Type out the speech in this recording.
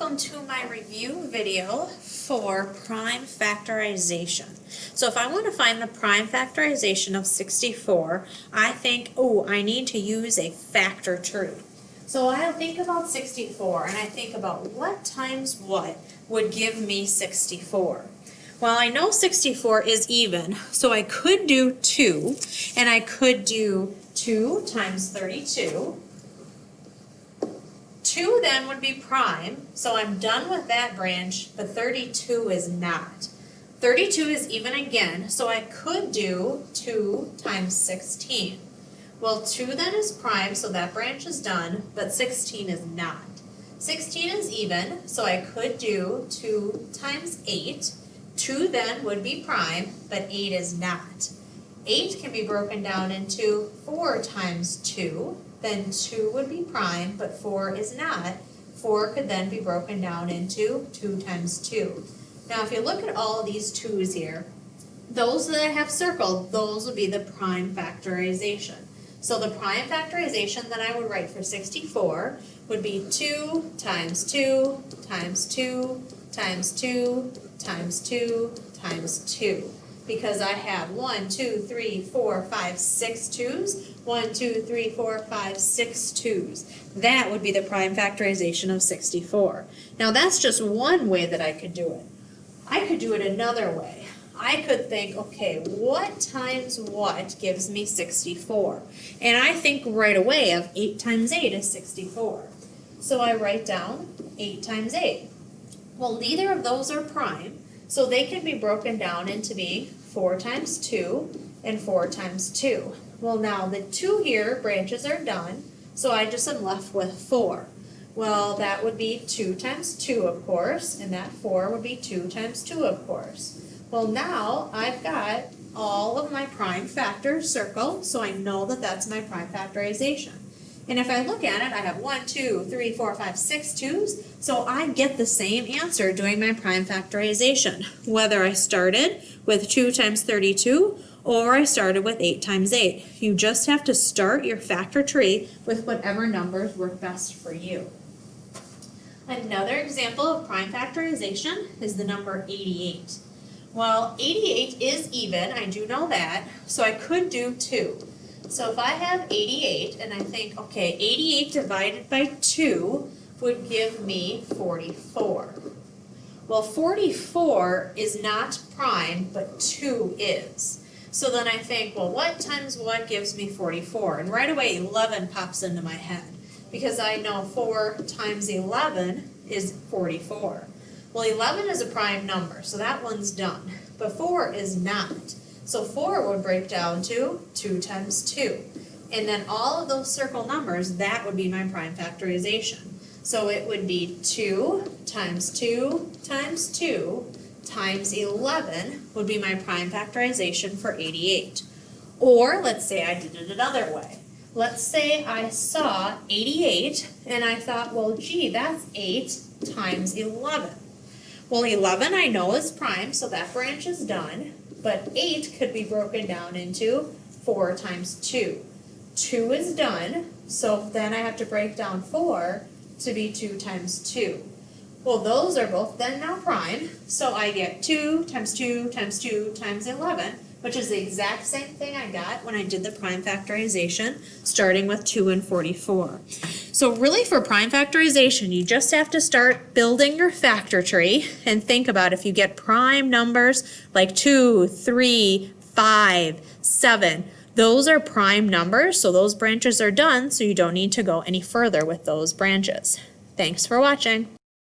welcome to my review video for prime factorization. So if I want to find the prime factorization of 64, I think, I need to use a factor tree. So I'll think about 64 and I think about what times what would give me 64. Well, I know 64 is even, so I could do 2, and I could do 2 times 32. 2 then would be prime, so I'm done with that branch, but 32 is not. 32 is even again, so I could do 2 times 16. Well, 2 then is prime, so that branch is done, but 16 is not. 16 is even, so I could do 2 times 8. 2 then would be prime, but 8 is not. 8 can be broken down into 4 times 2. Then 2 would be prime, but 4 is not. 4 could then be broken down into 2 times 2. Now if you look at all of these 2's here, those that I have circled, those would be the prime factorization. So the prime factorization that I would write for 64 would be 2 times 2 times 2 times 2 times 2 times 2. Because I have 1, 2, 3, 4, 5, 6 2's. 1, 2, 3, 4, 5, 6 2's. That would be the prime factorization of 64. Now that's just one way that I could do it. I could do it another way. I could think, okay, what times what gives me 64? And I think right away of 8 times 8 is 64. So I write down 8 times 8. Well, neither of those are prime, so they can be broken down into being 4 times 2 and 4 times 2. Well, now the 2 here branches are done, so I just am left with 4. Well, that would be 2 times 2, of course, and that 4 would be 2 times 2, of course. Well, now I've got all of my prime factors circled, so I know that that's my prime factorization. And if I look at it, I have 1, 2, 3, 4, 5, 6 2's, so I get the same answer doing my prime factorization, whether I started with 2 times 32 or I started with 8 times 8. You just have to start your factor tree with whatever numbers work best for you. Another example of prime factorization is the number 88. Well, 88 is even, I do know that, so I could do 2. So if I have 88 and I think, okay, 88 divided by 2 would give me 44. Well, 44 is not prime, but 2 is. So then I think, well, what times what gives me 44? And right away 11 pops into my head because I know 4 times 11 is 44. Well, 11 is a prime number, so that one's done. But 4 is not. So 4 would break down to 2 times 2. And then all of those circle numbers, that would be my prime factorization. So it would be 2 times 2 times 2 times 11 would be my prime factorization for 88. Or let's say I did it another way. Let's say I saw 88 and I thought, well, gee, that's 8 times 11. Well, 11 I know is prime, so that branch is done. But 8 could be broken down into 4 times 2. 2 is done, so then I have to break down 4 to be 2 times 2. Well, those are both then now prime, so I get 2 times 2 times 2 times 11, which is the exact same thing I got when I did the prime factorization, starting with 2 and 44. So really for prime factorization, you just have to start building your factor tree and think about if you get prime numbers like 2, 3, 5, 7, those are prime numbers, so those branches are done, so you don't need to go any further with those branches. Thanks for watching.